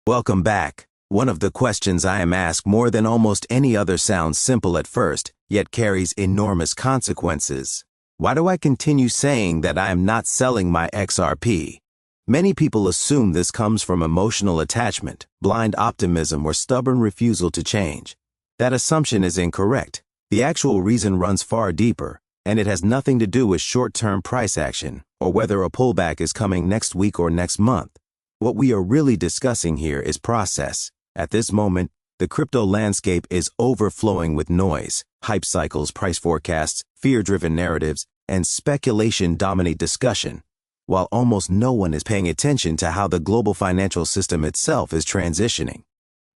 Welcome back. One of the questions I am asked more than almost any other sounds simple at first, yet carries enormous consequences. Why do I continue saying that I am not selling my XRP? Many people assume this comes from emotional attachment, blind optimism, or stubborn refusal to change. That assumption is incorrect. The actual reason runs far deeper, and it has nothing to do with short-term price action or whether a pullback is coming next week or next month. What we are really discussing here is process. At this moment, the crypto landscape is overflowing with noise. Hype cycles, price forecasts, fear-driven narratives, and speculation dominate discussion, while almost no one is paying attention to how the global financial system itself is transitioning.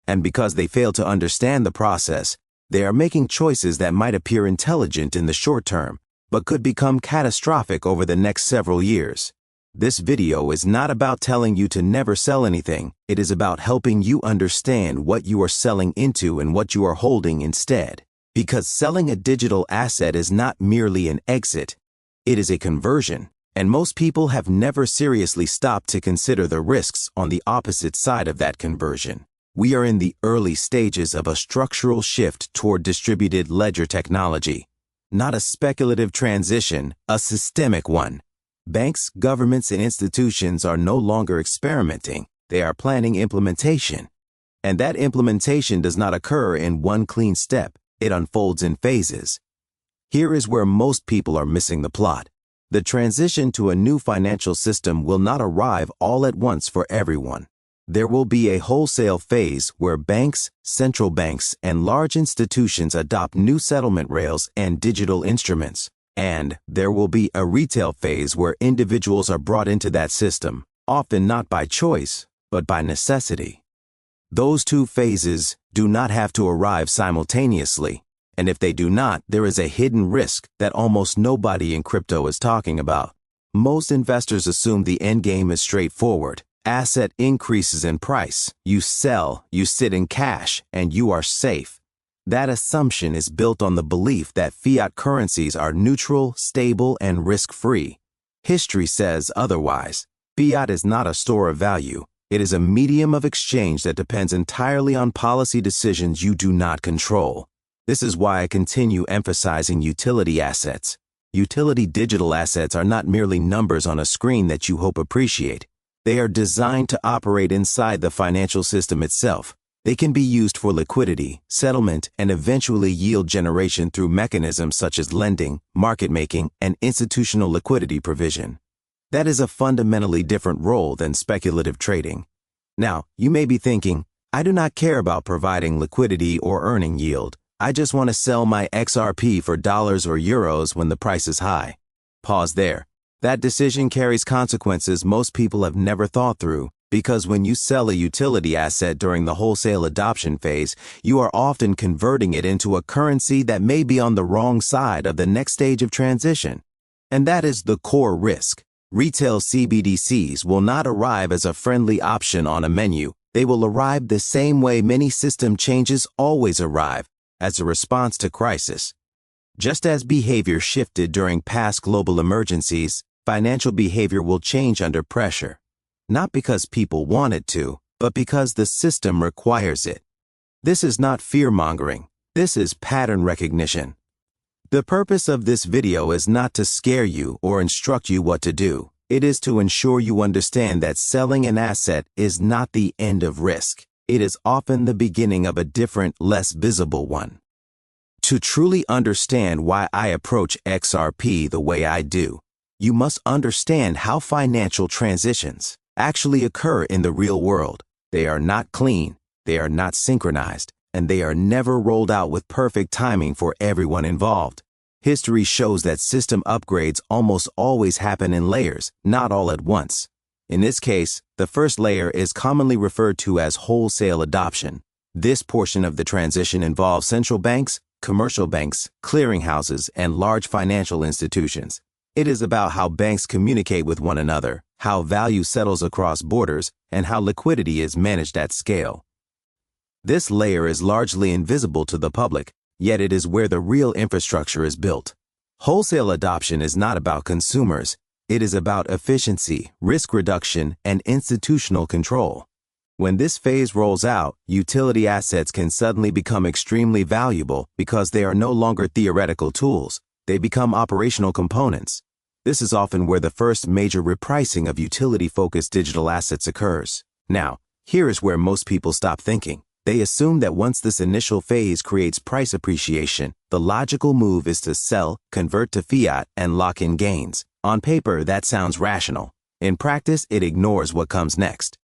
And because they fail to understand the process, they are making choices that might appear intelligent in the short term, but could become catastrophic over the next several years. This video is not about telling you to never sell anything. It is about helping you understand what you are selling into and what you are holding instead. Because selling a digital asset is not merely an exit, it is a conversion. And most people have never seriously stopped to consider the risks on the opposite side of that conversion. We are in the early stages of a structural shift toward distributed ledger technology. Not a speculative transition, a systemic one. Banks, governments, and institutions are no longer experimenting. They are planning implementation. And that implementation does not occur in one clean step. It unfolds in phases. Here is where most people are missing the plot. The transition to a new financial system will not arrive all at once for everyone. There will be a wholesale phase where banks, central banks, and large institutions adopt new settlement rails and digital instruments. And there will be a retail phase where individuals are brought into that system, often not by choice, but by necessity. Those two phases do not have to arrive simultaneously, and if they do not, there is a hidden risk that almost nobody in crypto is talking about. Most investors assume the end game is straightforward. Asset increases in price, you sell, you sit in cash, and you are safe. That assumption is built on the belief that fiat currencies are neutral, stable, and risk-free. History says otherwise. Fiat is not a store of value. It is a medium of exchange that depends entirely on policy decisions you do not control. This is why I continue emphasizing utility assets. Utility digital assets are not merely numbers on a screen that you hope appreciate. They are designed to operate inside the financial system itself. They can be used for liquidity, settlement, and eventually yield generation through mechanisms such as lending, market making, and institutional liquidity provision. That is a fundamentally different role than speculative trading. Now, you may be thinking, I do not care about providing liquidity or earning yield. I just want to sell my XRP for dollars or euros when the price is high. Pause there. That decision carries consequences most people have never thought through. Because when you sell a utility asset during the wholesale adoption phase, you are often converting it into a currency that may be on the wrong side of the next stage of transition. And that is the core risk. Retail CBDCs will not arrive as a friendly option on a menu. They will arrive the same way many system changes always arrive, as a response to crisis. Just as behavior shifted during past global emergencies, financial behavior will change under pressure. Not because people want it to, but because the system requires it. This is not fear-mongering. This is pattern recognition. The purpose of this video is not to scare you or instruct you what to do. It is to ensure you understand that selling an asset is not the end of risk. It is often the beginning of a different, less visible one. To truly understand why I approach XRP the way I do, you must understand how financial transitions actually occur in the real world. They are not clean, they are not synchronized, and they are never rolled out with perfect timing for everyone involved. History shows that system upgrades almost always happen in layers, not all at once. In this case, the first layer is commonly referred to as wholesale adoption. This portion of the transition involves central banks, commercial banks, clearinghouses, and large financial institutions. It is about how banks communicate with one another, how value settles across borders, and how liquidity is managed at scale. This layer is largely invisible to the public, yet it is where the real infrastructure is built. Wholesale adoption is not about consumers. It is about efficiency, risk reduction, and institutional control. When this phase rolls out, utility assets can suddenly become extremely valuable because they are no longer theoretical tools. They become operational components. This is often where the first major repricing of utility-focused digital assets occurs. Now, here is where most people stop thinking. They assume that once this initial phase creates price appreciation, the logical move is to sell, convert to fiat, and lock in gains. On paper, that sounds rational. In practice, it ignores what comes next.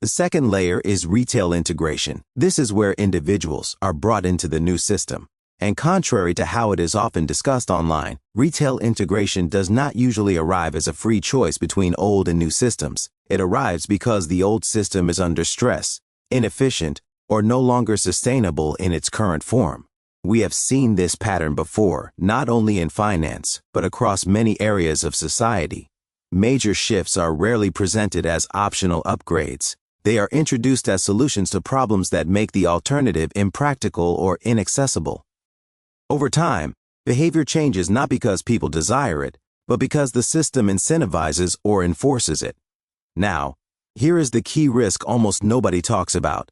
The second layer is retail integration. This is where individuals are brought into the new system. And contrary to how it is often discussed online, retail integration does not usually arrive as a free choice between old and new systems. It arrives because the old system is under stress, inefficient, or no longer sustainable in its current form. We have seen this pattern before, not only in finance, but across many areas of society. Major shifts are rarely presented as optional upgrades. They are introduced as solutions to problems that make the alternative impractical or inaccessible. Over time, behavior changes not because people desire it, but because the system incentivizes or enforces it. Now, here is the key risk almost nobody talks about.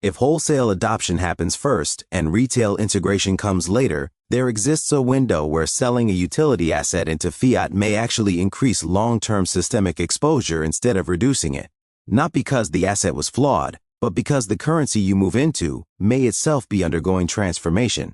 If wholesale adoption happens first and retail integration comes later, there exists a window where selling a utility asset into fiat may actually increase long-term systemic exposure instead of reducing it. Not because the asset was flawed, but because the currency you move into may itself be undergoing transformation.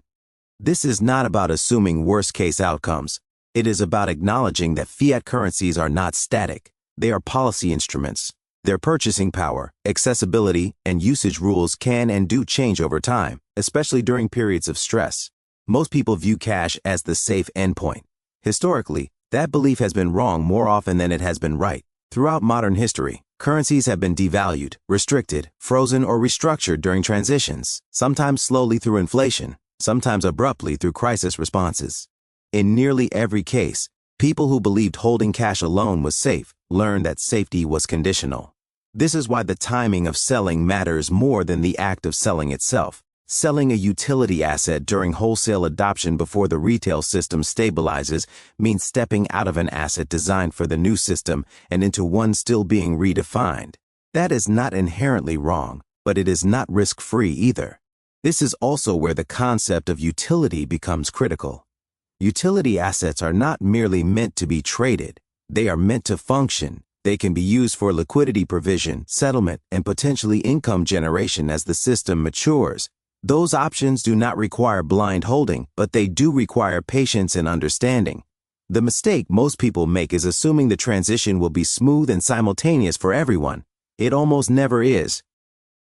This is not about assuming worst-case outcomes. It is about acknowledging that fiat currencies are not static. They are policy instruments. Their purchasing power, accessibility, and usage rules can and do change over time, especially during periods of stress. Most people view cash as the safe endpoint. Historically, that belief has been wrong more often than it has been right. Throughout modern history, currencies have been devalued, restricted, frozen, or restructured during transitions, sometimes slowly through inflation, sometimes abruptly through crisis responses. In nearly every case, people who believed holding cash alone was safe learned that safety was conditional. This is why the timing of selling matters more than the act of selling itself. Selling a utility asset during wholesale adoption before the retail system stabilizes means stepping out of an asset designed for the new system and into one still being redefined. That is not inherently wrong, but it is not risk-free either. This is also where the concept of utility becomes critical. Utility assets are not merely meant to be traded. They are meant to function. They can be used for liquidity provision, settlement, and potentially income generation as the system matures. Those options do not require blind holding, but they do require patience and understanding. The mistake most people make is assuming the transition will be smooth and simultaneous for everyone. It almost never is.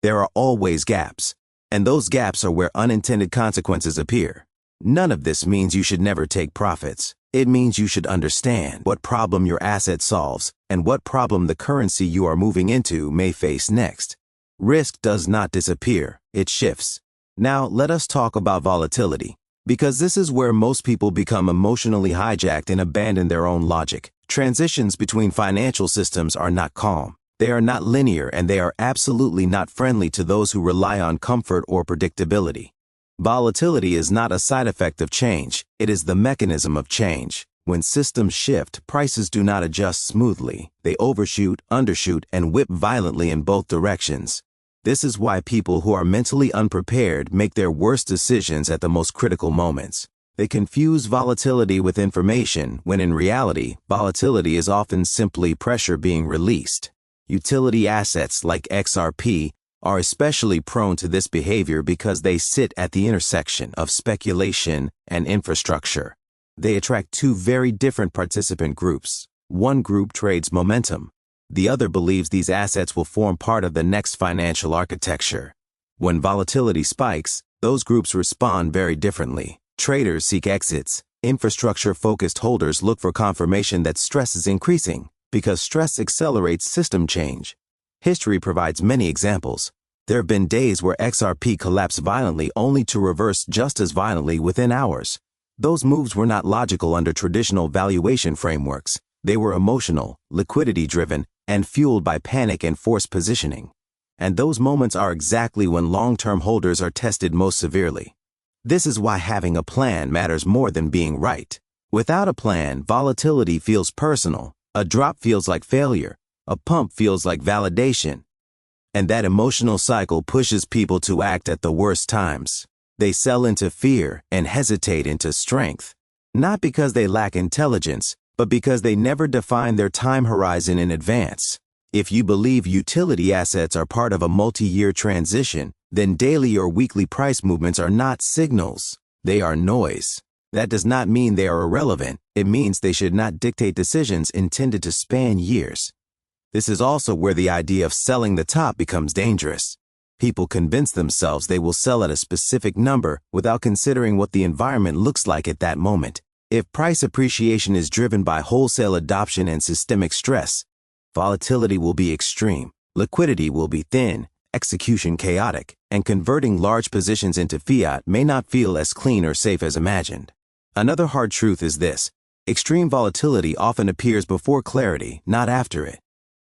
There are always gaps, and those gaps are where unintended consequences appear. None of this means you should never take profits. It means you should understand what problem your asset solves and what problem the currency you are moving into may face next. Risk does not disappear, it shifts. Now, let us talk about volatility, because this is where most people become emotionally hijacked and abandon their own logic. Transitions between financial systems are not calm. They are not linear, and they are absolutely not friendly to those who rely on comfort or predictability. Volatility is not a side effect of change. It is the mechanism of change. When systems shift, prices do not adjust smoothly. They overshoot, undershoot, and whip violently in both directions. This is why people who are mentally unprepared make their worst decisions at the most critical moments. They confuse volatility with information, when in reality, volatility is often simply pressure being released. Utility assets like XRP are especially prone to this behavior because they sit at the intersection of speculation and infrastructure. They attract two very different participant groups. One group trades momentum. The other believes these assets will form part of the next financial architecture. When volatility spikes, those groups respond very differently. Traders seek exits. Infrastructure-focused holders look for confirmation that stress is increasing, because stress accelerates system change. History provides many examples. There have been days where XRP collapsed violently only to reverse just as violently within hours. Those moves were not logical under traditional valuation frameworks. They were emotional, liquidity-driven, and fueled by panic and forced positioning. And those moments are exactly when long-term holders are tested most severely. This is why having a plan matters more than being right. Without a plan, volatility feels personal. A drop feels like failure. A pump feels like validation. And that emotional cycle pushes people to act at the worst times. They sell into fear and hesitate into strength. Not because they lack intelligence, but because they never define their time horizon in advance. If you believe utility assets are part of a multi-year transition, then daily or weekly price movements are not signals. They are noise. That does not mean they are irrelevant. It means they should not dictate decisions intended to span years. This is also where the idea of selling the top becomes dangerous. People convince themselves they will sell at a specific number without considering what the environment looks like at that moment. If price appreciation is driven by wholesale adoption and systemic stress, volatility will be extreme, liquidity will be thin, execution chaotic, and converting large positions into fiat may not feel as clean or safe as imagined. Another hard truth is this: extreme volatility often appears before clarity, not after it.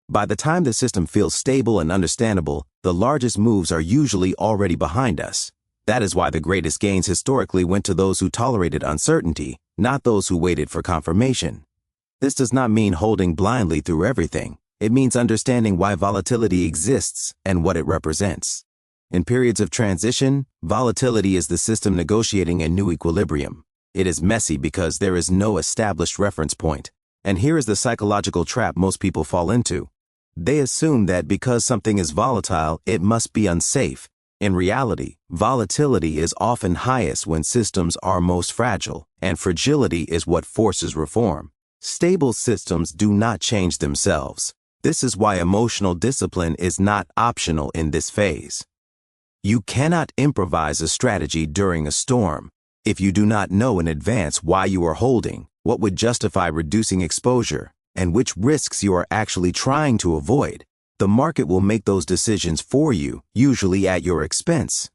By the time the system feels stable and understandable, the largest moves are usually already behind us. That is why the greatest gains historically went to those who tolerated uncertainty, not those who waited for confirmation. This does not mean holding blindly through everything. It means understanding why volatility exists and what it represents. In periods of transition, volatility is the system negotiating a new equilibrium. It is messy because there is no established reference point. And here is the psychological trap most people fall into. They assume that because something is volatile, it must be unsafe. In reality, volatility is often highest when systems are most fragile, and fragility is what forces reform. Stable systems do not change themselves. This is why emotional discipline is not optional in this phase. You cannot improvise a strategy during a storm. If you do not know in advance why you are holding, what would justify reducing exposure, and which risks you are actually trying to avoid, the market will make those decisions for you, usually at your expense.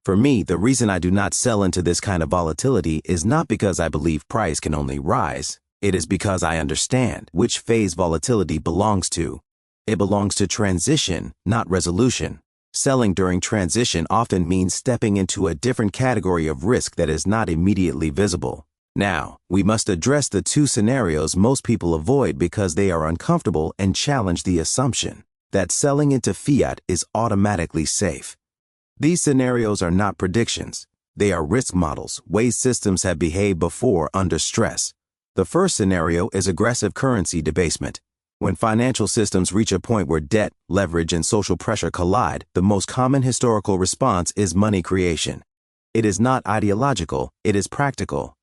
For me, the reason I do not sell into this kind of volatility is not because I believe price can only rise. It is because I understand which phase volatility belongs to. It belongs to transition, not resolution. Selling during transition often means stepping into a different category of risk that is not immediately visible. Now, we must address the two scenarios most people avoid because they are uncomfortable and challenge the assumption that selling into fiat is automatically safe. These scenarios are not predictions. They are risk models, ways systems have behaved before under stress. The first scenario is aggressive currency debasement. When financial systems reach a point where debt, leverage, and social pressure collide, the most common historical response is money creation. It is not ideological, it is practical.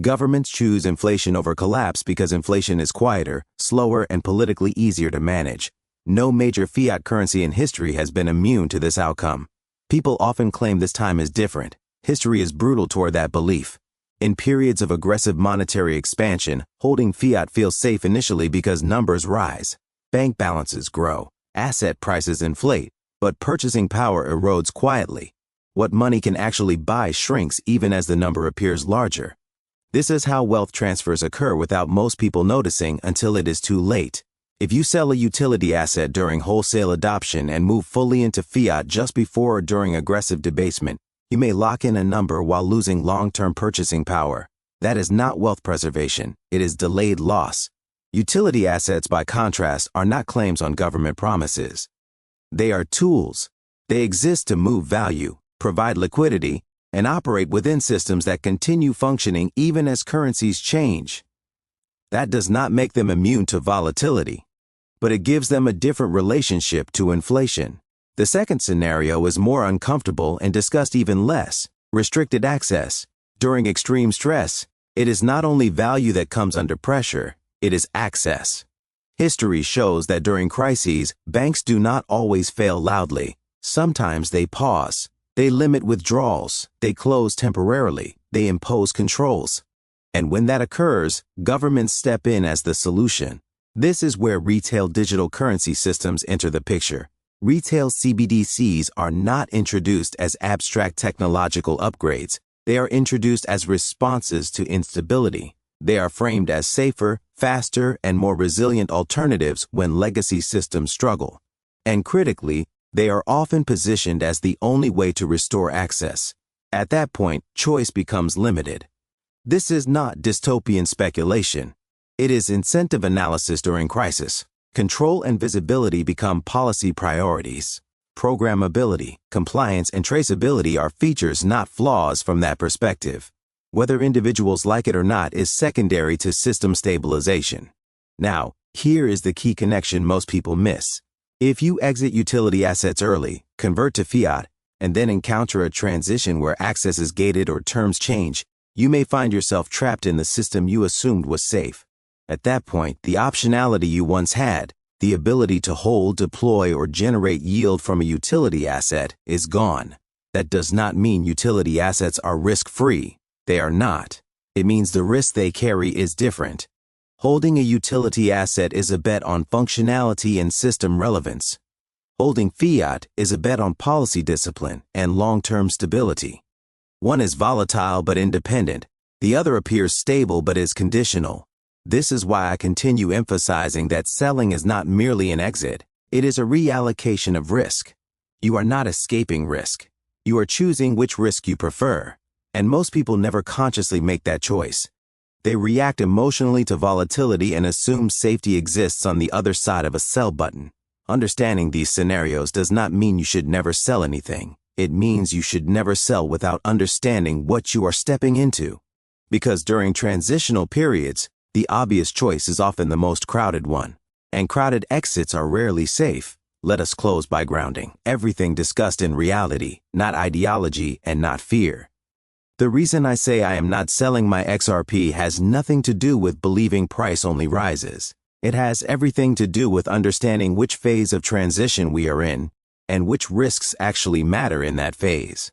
Governments choose inflation over collapse because inflation is quieter, slower, and politically easier to manage. No major fiat currency in history has been immune to this outcome. People often claim this time is different. History is brutal toward that belief. In periods of aggressive monetary expansion, holding fiat feels safe initially because numbers rise, bank balances grow, asset prices inflate, but purchasing power erodes quietly. What money can actually buy shrinks even as the number appears larger. This is how wealth transfers occur without most people noticing until it is too late. If you sell a utility asset during wholesale adoption and move fully into fiat just before or during aggressive debasement, you may lock in a number while losing long-term purchasing power. That is not wealth preservation, it is delayed loss. Utility assets, by contrast, are not claims on government promises. They are tools. They exist to move value, provide liquidity, and operate within systems that continue functioning even as currencies change. That does not make them immune to volatility, but it gives them a different relationship to inflation. The second scenario is more uncomfortable and discussed even less: restricted access. During extreme stress, it is not only value that comes under pressure, it is access. History shows that during crises, banks do not always fail loudly. Sometimes they pause. They limit withdrawals. They close temporarily. They impose controls. And when that occurs, governments step in as the solution. This is where retail digital currency systems enter the picture. Retail CBDCs are not introduced as abstract technological upgrades. They are introduced as responses to instability. They are framed as safer, faster, and more resilient alternatives when legacy systems struggle. And critically, they are often positioned as the only way to restore access. At that point, choice becomes limited. This is not dystopian speculation. It is incentive analysis during crisis. Control and visibility become policy priorities. Programmability, compliance, and traceability are features, not flaws from that perspective. Whether individuals like it or not is secondary to system stabilization. Now, here is the key connection most people miss. If you exit utility assets early, convert to fiat, and then encounter a transition where access is gated or terms change, you may find yourself trapped in the system you assumed was safe. At that point, the optionality you once had, the ability to hold, deploy, or generate yield from a utility asset, is gone. That does not mean utility assets are risk-free. They are not. It means the risk they carry is different. Holding a utility asset is a bet on functionality and system relevance. Holding fiat is a bet on policy discipline and long-term stability. One is volatile but independent. The other appears stable but is conditional. This is why I continue emphasizing that selling is not merely an exit. It is a reallocation of risk. You are not escaping risk. You are choosing which risk you prefer. And most people never consciously make that choice. They react emotionally to volatility and assume safety exists on the other side of a sell button. Understanding these scenarios does not mean you should never sell anything. It means you should never sell without understanding what you are stepping into. Because during transitional periods, the obvious choice is often the most crowded one. And crowded exits are rarely safe. Let us close by grounding everything discussed in reality, not ideology and not fear. The reason I say I am not selling my XRP has nothing to do with believing price only rises. It has everything to do with understanding which phase of transition we are in and which risks actually matter in that phase.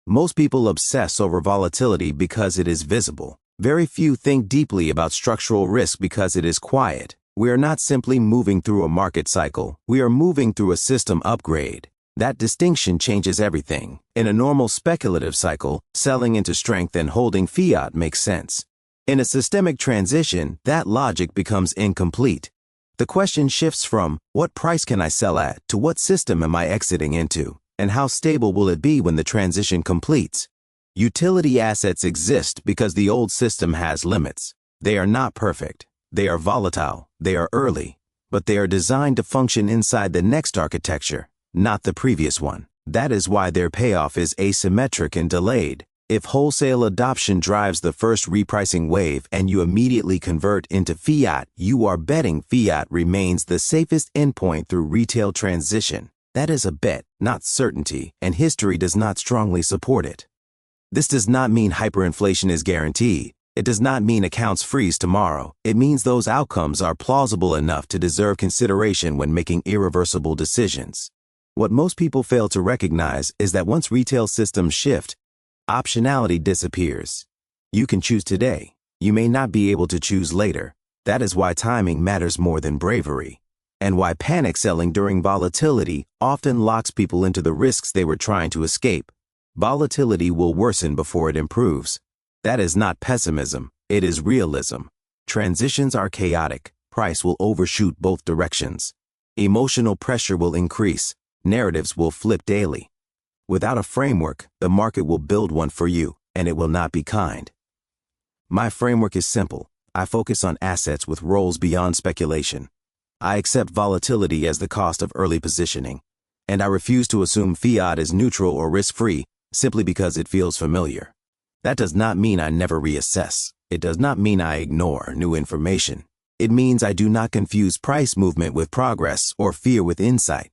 Most people obsess over volatility because it is visible. Very few think deeply about structural risk because it is quiet. We are not simply moving through a market cycle. We are moving through a system upgrade. That distinction changes everything. In a normal speculative cycle, selling into strength and holding fiat makes sense. In a systemic transition, that logic becomes incomplete. The question shifts from, what price can I sell at, to what system am I exiting into, and how stable will it be when the transition completes? Utility assets exist because the old system has limits. They are not perfect. They are volatile. They are early. But they are designed to function inside the next architecture, not the previous one. That is why their payoff is asymmetric and delayed. If wholesale adoption drives the first repricing wave and you immediately convert into fiat, you are betting fiat remains the safest endpoint through retail transition. That is a bet, not certainty, and history does not strongly support it. This does not mean hyperinflation is guaranteed. It does not mean accounts freeze tomorrow. It means those outcomes are plausible enough to deserve consideration when making irreversible decisions. What most people fail to recognize is that once retail systems shift, optionality disappears. You can choose today. You may not be able to choose later. That is why timing matters more than bravery, and why panic selling during volatility often locks people into the risks they were trying to escape. Volatility will worsen before it improves. That is not pessimism, it is realism. Transitions are chaotic. Price will overshoot both directions. Emotional pressure will increase. Narratives will flip daily. Without a framework, the market will build one for you, and it will not be kind. My framework is simple. I focus on assets with roles beyond speculation. I accept volatility as the cost of early positioning, and I refuse to assume fiat is neutral or risk-free simply because it feels familiar. That does not mean I never reassess. It does not mean I ignore new information. It means I do not confuse price movement with progress or fear with insight.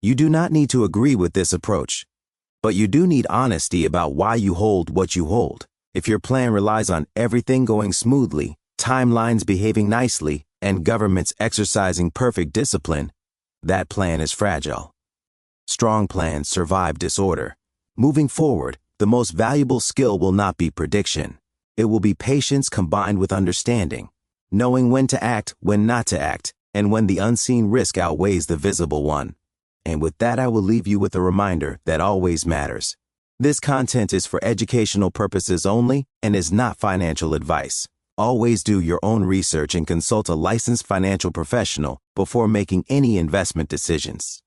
You do not need to agree with this approach, but you do need honesty about why you hold what you hold. If your plan relies on everything going smoothly, timelines behaving nicely, and governments exercising perfect discipline, that plan is fragile. Strong plans survive disorder. Moving forward, the most valuable skill will not be prediction. It will be patience combined with understanding, knowing when to act, when not to act, and when the unseen risk outweighs the visible one. And with that, I will leave you with a reminder that always matters. This content is for educational purposes only and is not financial advice. Always do your own research and consult a licensed financial professional before making any investment decisions.